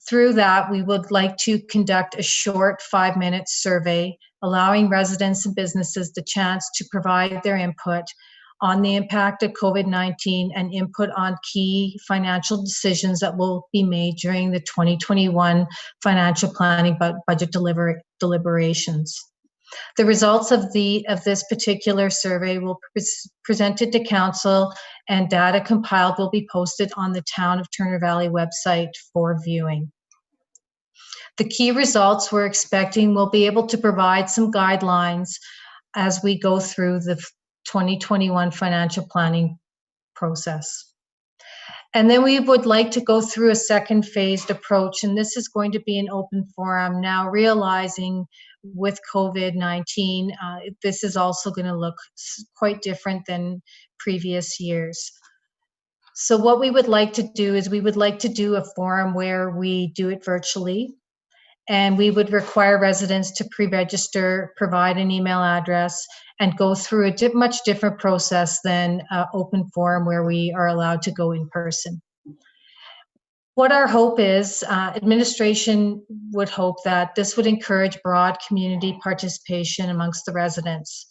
Through that, we would like to conduct a short 5-minute survey, allowing residents and businesses the chance to provide their input on the impact of COVID-19 and input on key financial decisions that will be made during the 2021 financial planning budget deliberations. The results of this particular survey will be presented to council, and data compiled will be posted on the Town of Turner Valley website for viewing. The key results we're expecting will be able to provide some guidelines as we go through the 2021 financial planning process. And then we would like to go through a second phased approach, and this is going to be an open forum. Now, realizing with COVID-19, this is also going to look quite different than previous years. So what we would like to do is we would like to do a forum where we do it virtually, And we would require residents to pre-register, provide an email address, and go through a much different process than open forum where we are allowed to go in person. What our hope is, administration would hope that this would encourage broad community participation amongst the residents.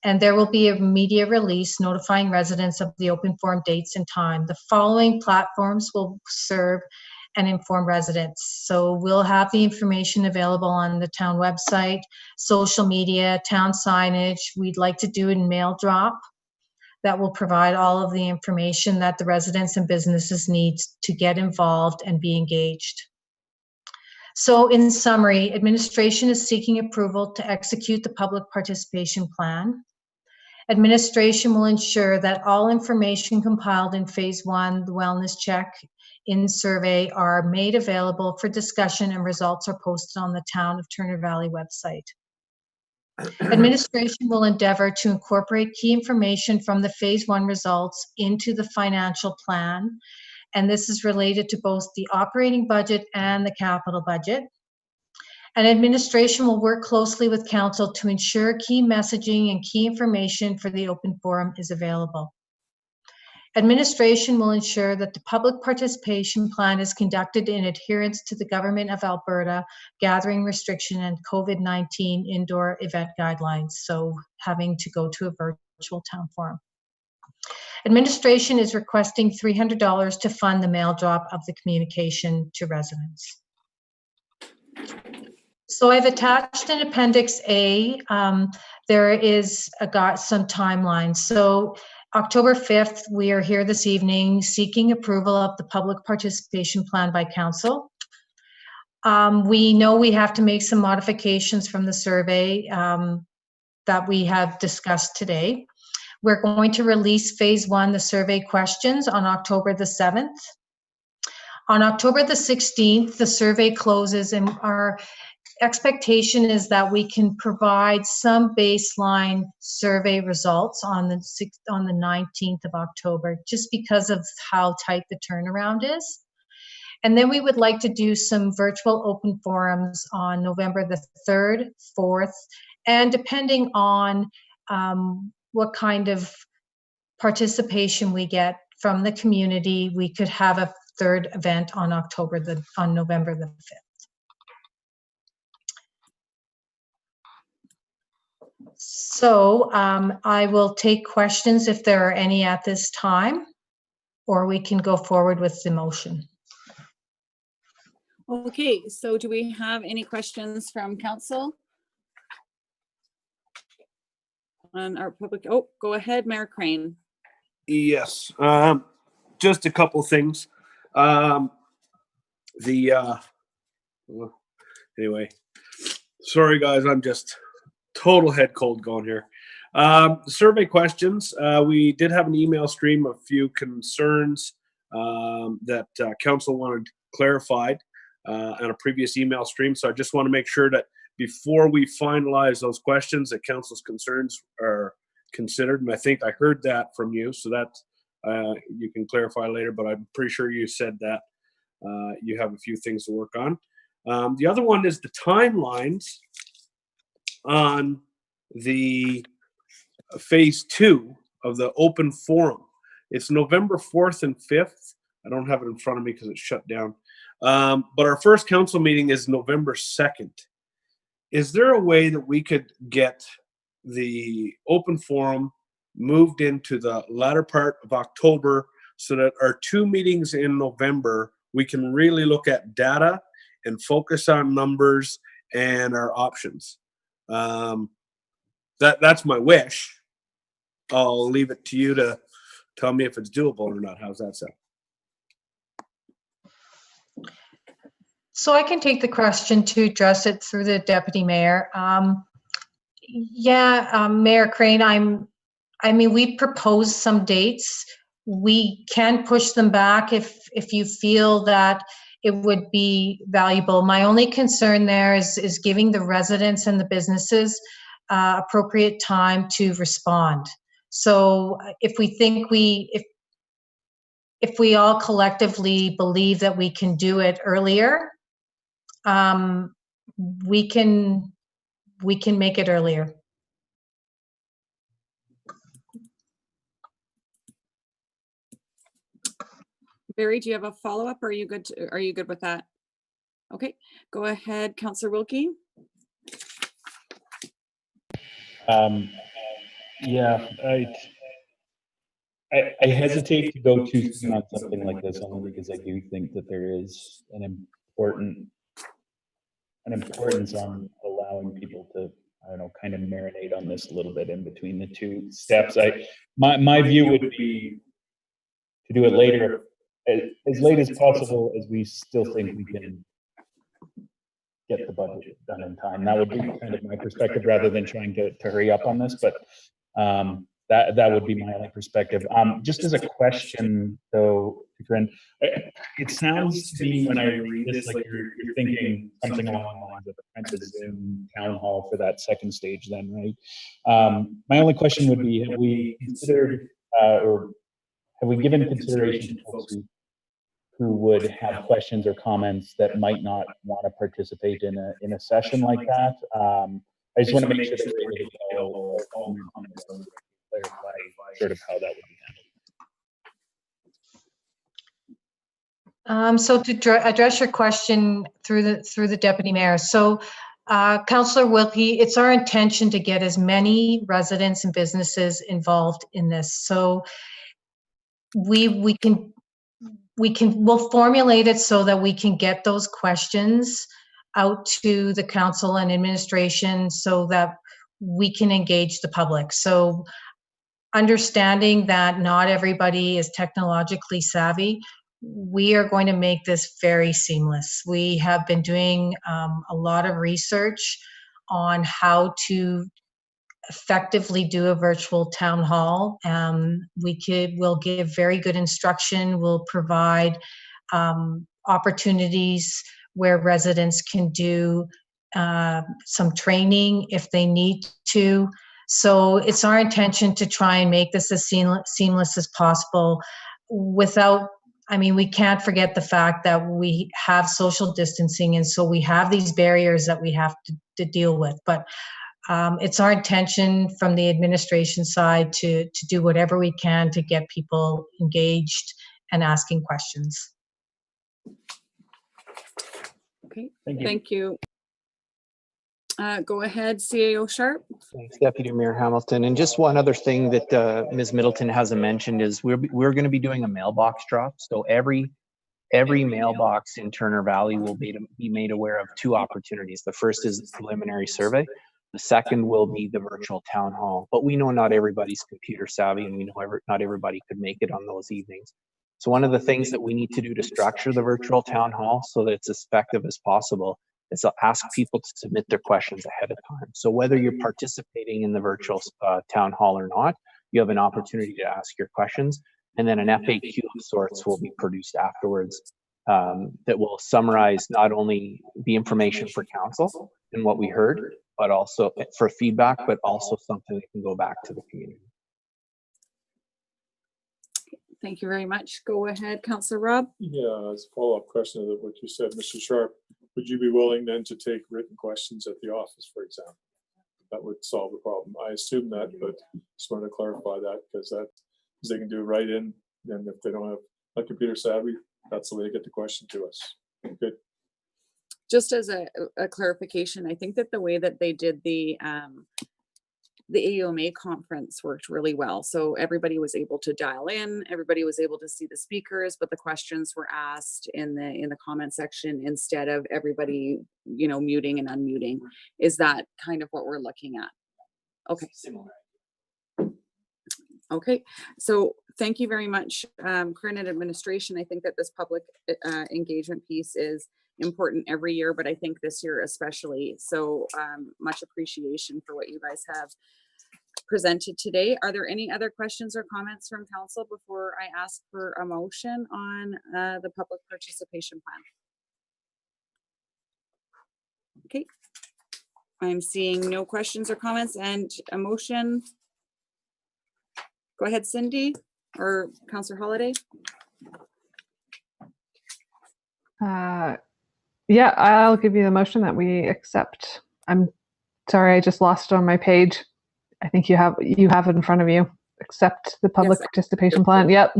And there will be a media release notifying residents of the open forum dates and time. The following platforms will serve and inform residents. So we'll have the information available on the town website, social media, town signage. We'd like to do a mail drop that will provide all of the information that the residents and businesses need to get involved and be engaged. So in summary, administration is seeking approval to execute the public participation plan. Administration will ensure that all information compiled in phase 1, the wellness check in survey, are made available for discussion, and results are posted on the Town of Turner Valley website. Administration will endeavor to incorporate key information from the phase 1 results into the financial plan, and this is related to both the operating budget and the capital budget. And administration will work closely with council to ensure key messaging and key information for the open forum is available. Administration will ensure that the public participation plan is conducted in adherence to the Government of Alberta gathering restriction and COVID-19 indoor event guidelines, so having to go to a virtual town forum. Administration is requesting $300 to fund the mail drop of the communication to residents. So I've attached in Appendix A, there is some timelines. So October 5th, we are here this evening seeking approval of the public participation plan by council. We know we have to make some modifications from the survey that we have discussed today. We're going to release phase 1, the survey questions, on October the 7th. On October the 16th, the survey closes, and our expectation is that we can provide some baseline survey results on the 19th of October, just because of how tight the turnaround is. And then we would like to do some virtual open forums on November the 3rd, 4th, and depending on what kind of participation we get from the community, we could have a third event on November the 5th. So I will take questions if there are any at this time, or we can go forward with the motion. Okay, so do we have any questions from council? On our public, oh, go ahead, Mayor Crane. Yes, just a couple things. Anyway, sorry guys, I'm just total head cold going here. Survey questions. We did have an email stream of a few concerns that council wanted clarified on a previous email stream. So I just want to make sure that before we finalize those questions, that council's concerns are considered. And I think I heard that from you, so that you can clarify later, but I'm pretty sure you said that you have a few things to work on. The other one is the timelines on the phase 2 of the open forum. It's November 4th and 5th. I don't have it in front of me because it's shut down. But our first council meeting is November 2nd. Is there a way that we could get the open forum moved into the latter part of October so that our 2 meetings in November, we can really look at data and focus on numbers and our options? That's my wish. I'll leave it to you to tell me if it's doable or not. How's that sound? So I can take the question to address it through the deputy mayor. Mayor Crane, I mean, we proposed some dates. We can push them back if you feel that it would be valuable. My only concern there is giving the residents and the businesses appropriate time to respond. So if we think if we all collectively believe that we can do it earlier, we can make it earlier. Barry, do you have a follow-up, or are you good? Are you good with that? Okay, go ahead, Councillor Wilkie. Yeah, I hesitate to go too soon on something like this, only because I do think that there is an importance on allowing people to, I don't know, kind of marinate on this a little bit in between the two steps. My view would be to do it later, as late as possible, as we still think we can get the budget done in time. That would be kind of my perspective, rather than trying to hurry up on this. But that would be my only perspective. Just as a question, though, Corinne, it sounds to me when I read this like you're thinking something along the lines of a kind of Zoom town hall for that second stage. Then, right? My only question would be: have we considered or have we given consideration to folks who would have questions or comments that might not want to participate in a session like that? I just want to make sure that we're able to get all comments and clarify sort of how that would be handled. So to address your question through the deputy mayor. So Councillor Wilkie, it's our intention to get as many residents and businesses involved in this. So we'll formulate it so that we can get those questions out to the council and administration so that we can engage the public. So understanding that not everybody is technologically savvy, we are going to make this very seamless. We have been doing a lot of research on how to effectively do a virtual town hall. We'll give very good instruction. We'll provide opportunities where residents can do some training if they need to. So it's our intention to try and make this as seamless as possible without, I mean, we can't forget the fact that we have social distancing, and so we have these barriers that we have to deal with. But it's our intention from the administration side to do whatever we can to get people engaged and asking questions. Okay, Thank you. thank you. Go ahead, CAO Sharp. Thanks, Deputy Mayor Hamilton. And just one other thing that Ms. Middleton hasn't mentioned is we're going to be doing a mailbox drop. So every mailbox in Turner Valley will be made aware of two opportunities. The first is the preliminary survey. The second will be the virtual town hall. But we know not everybody's computer savvy, and we know not everybody could make it on those evenings. So one of the things that we need to do to structure the virtual town hall so that it's as effective as possible is to ask people to submit their questions ahead of time. So whether you're participating in the virtual town hall or not, you have an opportunity to ask your questions, and then an FAQ of sorts will be produced afterwards that will summarize not only the information for council and what we heard, but also for feedback, but also something that can go back to the community. Thank you very much. Go ahead, Councillor Rob. Yeah, as a follow-up question to what you said, Mr. Sharp, would you be willing then to take written questions at the office, for example? That would solve the problem. I assume that, but just wanted to clarify that because they can do it right in, and if they don't have a computer savvy, that's the way to get the question to us. Good. Just as a clarification, I think that the way that they did the AUMA conference worked really well. So everybody was able to dial in, everybody was able to see the speakers, but the questions were asked in the comment section instead of everybody, you know, muting and unmuting. Is that kind of what we're looking at? Okay. Similar. Okay, so thank you very much, Corinne and administration. I think that this public engagement piece is important every year, but I think this year especially. So much appreciation for what you guys have presented today. Are there any other questions or comments from council before I ask for a motion on the public participation plan? Okay, I'm seeing no questions or comments and a motion. Go ahead, Cindy or Councillor Holiday. Yeah, I'll give you the motion that we accept. I'm sorry, I just lost it on my page. I think you have it in front of you. Accept the public Yes. participation plan. Yep.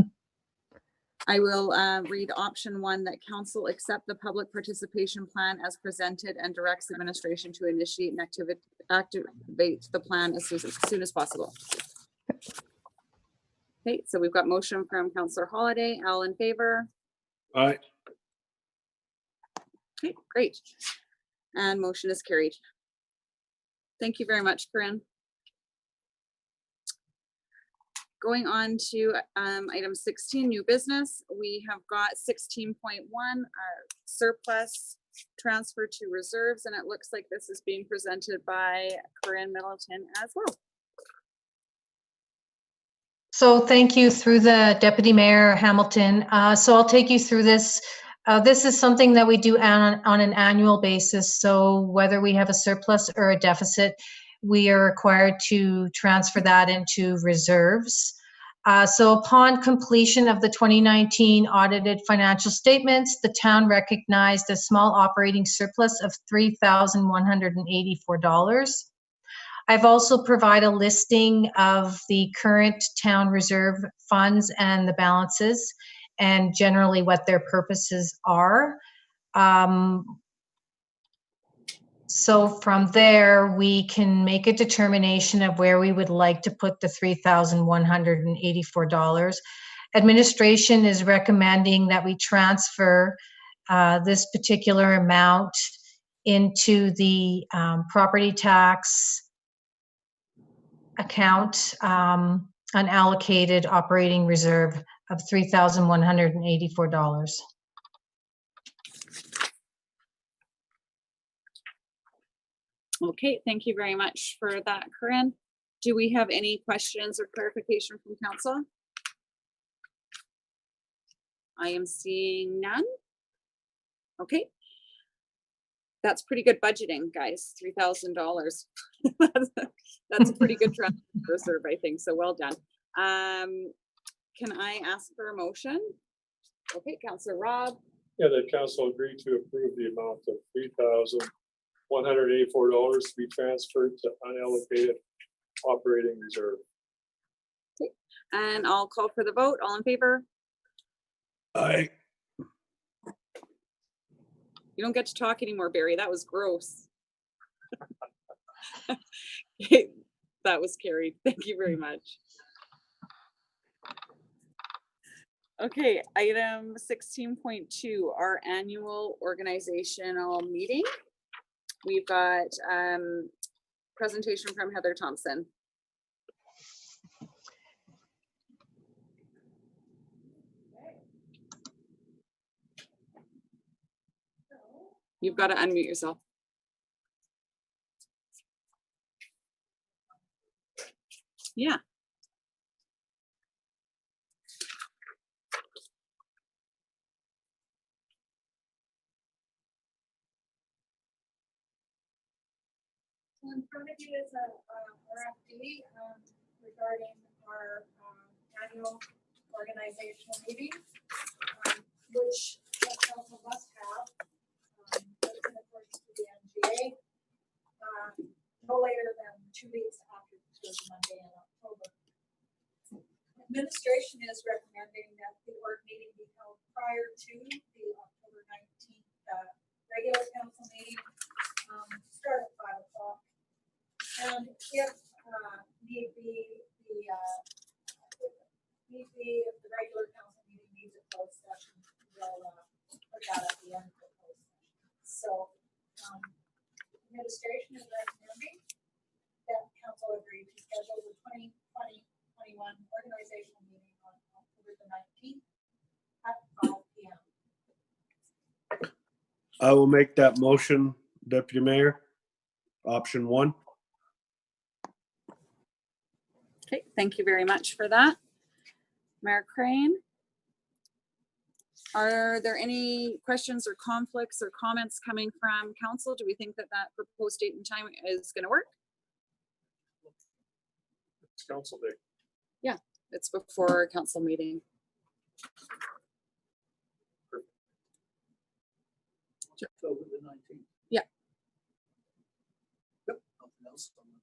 I will read option 1, that council accept the public participation plan as presented and directs administration to initiate and activate the plan as soon as possible. Okay, so we've got motion from Councillor Holiday. All in favor? Aye. Okay, great. And motion is carried. Thank you very much, Corinne. Going on to item 16, new business. We have got 16.1, our surplus transfer to reserves, and it looks like this is being presented by Corinne Middleton as well. So thank you through the Deputy Mayor Hamilton. So I'll take you through this. This is something that we do on an annual basis. So whether we have a surplus or a deficit, we are required to transfer that into reserves. So upon completion of the 2019 audited financial statements, the town recognized a small operating surplus of $3,184. I've also provided a listing of the current town reserve funds and the balances, and generally what their purposes are. So from there, we can make a determination of where we would like to put the $3,184. Administration is recommending that we transfer this particular amount into the property tax account, unallocated operating reserve of $3,184. Okay, thank you very much for that, Corinne. Do we have any questions or clarification from council? I am seeing none. Okay. That's pretty good budgeting, guys. $3,000. That's a pretty good transfer reserve, I think. So well done. Can I ask for a motion? Okay, Councillor Rob. Yeah, the council agreed to approve the amount of $3,184 to be transferred to unallocated operating reserve. Okay, and I'll call for the vote. All in favor? Aye. You don't get to talk anymore, Barry. That was gross. Okay, that was carried. Thank you very much. Okay, item 16.2, our annual organizational meeting. We've got presentation from Heather Thompson. You've got to unmute yourself. Yeah. So in front of you is a RFP regarding our annual organizational meeting, which the council must have in accordance to the NGA, no later than 2 weeks after the first Monday in October. Administration is recommending that the org meeting be held prior to the October 19th regular council meeting, start at 5 o'clock. And if need be, if the regular council meeting needs a closed session, we'll put that at the end of the closed session. So administration is recommending that council agree to schedule the 2020-21 organizational meeting on October the 19th at 5 p.m. I will make that motion, Deputy Mayor. Option 1. Okay, thank you very much for that. Mayor Crane. Are there any questions or conflicts or comments coming from council? Do we think that that proposed date and time is going to work? It's council day. Yeah, it's before a council meeting. October the 19th. Yeah. Yep, nothing else on that.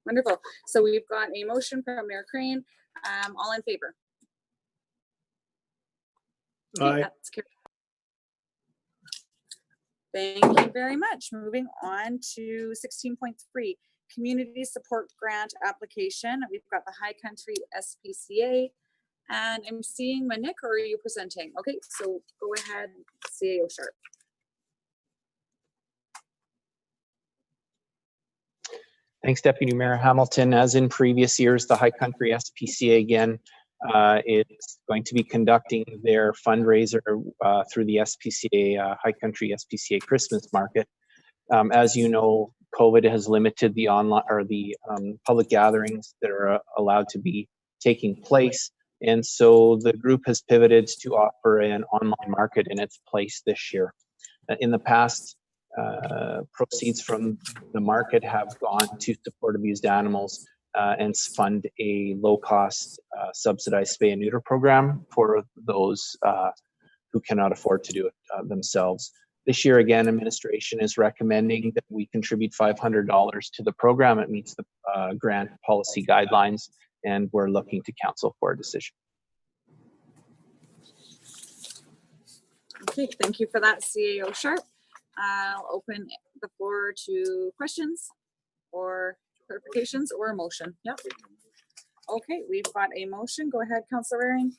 Wonderful. So we've got a motion from Mayor Crane. All in favor? Okay, Aye. that's carried. Thank you very much. Moving on to 16.3, community support grant application. We've got the High Country SPCA, and I'm seeing Manik, or are you presenting? Okay, so go ahead, CAO Sharp. Thanks, Deputy Mayor Hamilton. As in previous years, the High Country SPCA again is going to be conducting their fundraiser through the SPCA, High Country SPCA Christmas Market. As you know, COVID has limited the online or the public gatherings that are allowed to be taking place. And so the group has pivoted to offer an online market in its place this year. In the past, proceeds from the market have gone to support abused animals and fund a low-cost subsidized spay and neuter program for those who cannot afford to do it themselves. This year, again, administration is recommending that we contribute $500 to the program. It meets the grant policy guidelines, and we're looking to council for a decision. Okay, thank you for that, CAO Sharp. I'll open the floor to questions or clarifications or a motion. Yep. Okay, we've got a motion. Go ahead, Councillor Waring.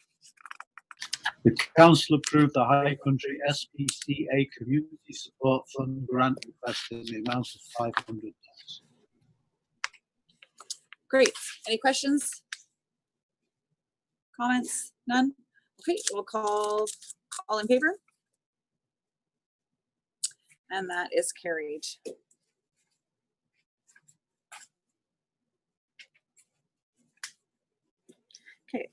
The council approved the High Country SPCA Community Support Fund grant request in the amount of $500. Great. Any questions? Comments? None? Okay, we'll call all in favor. And that is carried. Okay.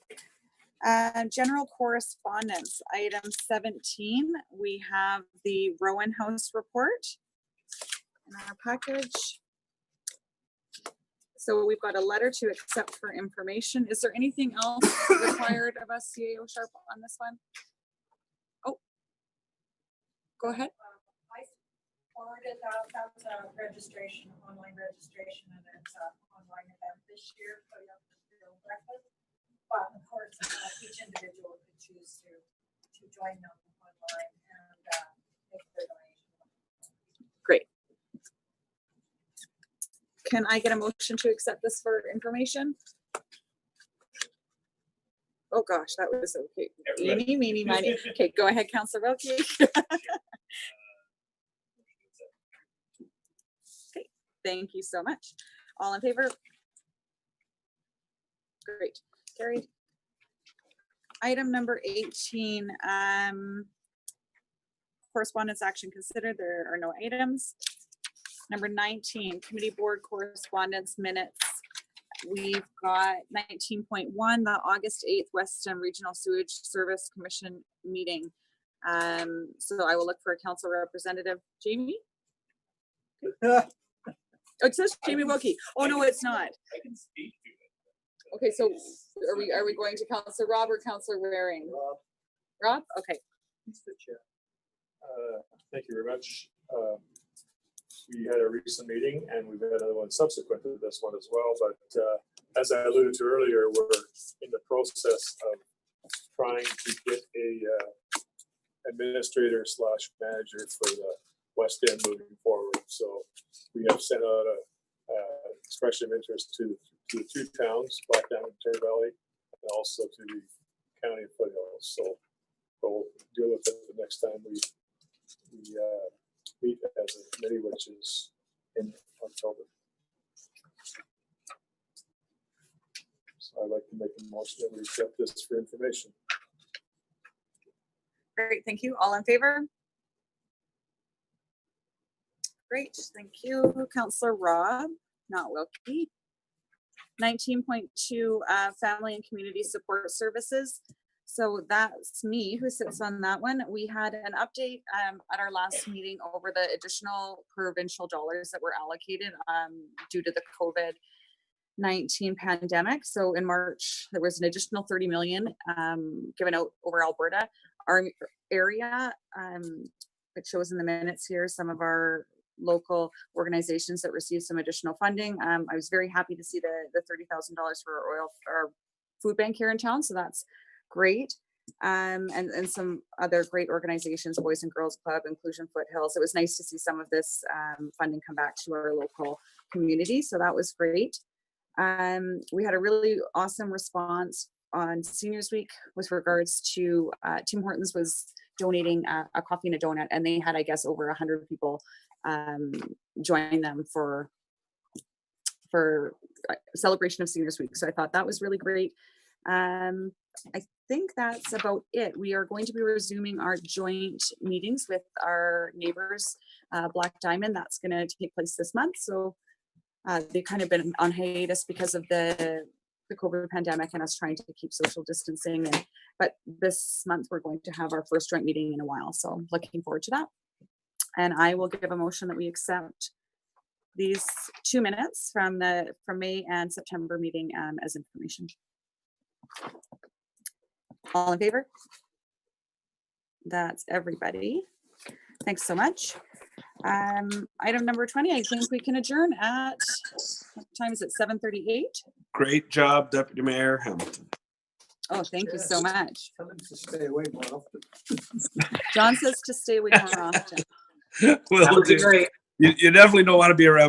General correspondence, item 17. We have the Rowan House report in our package. So we've got a letter to accept for information. Is there anything else required of us, CAO Sharp, on this one? Oh, go ahead. I forwarded that's a registration, online registration, and it's an online event this year, so you have to do breakfast. But of course, each individual could choose to join them online and make their donation. Great. Can I get a motion to accept this for information? Oh gosh, that was okay. Eeny, meeny, miny. Okay, go ahead, Councillor Wilkie. Okay, thank you so much. All in favor? Great, carried. Item number 18, correspondence action considered. There are no items. Number 19, committee board correspondence minutes. We've got 19.1, the August 8th Weston Regional Sewage Service Commission meeting. So I will look for a council representative. Jamie? Oh, it says Jamie Wilkie. Oh no, it's not. I can speak to it. Okay, so are we going to Councillor Rob or Councillor Waring? Rob? Okay. Mr. Chair. Thank you very much. We had a recent meeting and we've had another one subsequent to this one as well. But as I alluded to earlier, we're in the process of trying to get a administrator / manager for the West End moving forward. So we have sent out a expression of interest to the two towns, Blackdown and Turner Valley, and also to the county of Foothills. So we'll deal with it the next time we meet as a committee, which is in October. So I'd like to make a motion that we accept this for information. Great, thank you. All in favor? Great, thank you. Councillor Rob, not Wilkie. 19.2, family and community support services. So that's me who sits on that one. We had an update at our last meeting over the additional provincial dollars that were allocated due to the COVID-19 pandemic. So in March, there was an additional 30 million given out over Alberta. Our area it shows in the minutes here, some of our local organizations that received some additional funding. I was very happy to see the $30,000 for our food bank here in town. So that's great. And some other great organizations, Boys and Girls Club, Inclusion Foothills. It was nice to see some of this funding come back to our local community. So that was great. We had a really awesome response on Seniors Week with regards to Tim Hortons was donating a coffee and a donut, and they had, I guess, over 100 people join them for celebration of Seniors Week. So I thought that was really great. I think that's about it. We are going to be resuming our joint meetings with our neighbors, Black Diamond. That's going to take place this month. So they've kind of been on hiatus because of the COVID pandemic and us trying to keep social distancing. But this month we're going to have our first joint meeting in a while. So looking forward to that. And I will give a motion that we accept these 2 minutes from May and September meeting as information. All in favor? That's everybody. Thanks so much. Item number 20, I think we can adjourn at, what time is it, 7:38? Great job, Deputy Mayor Hamilton. Oh, thank you so much. Tell them to stay away more often. John says to stay away more often. Well, That would be great. you definitely don't want to be around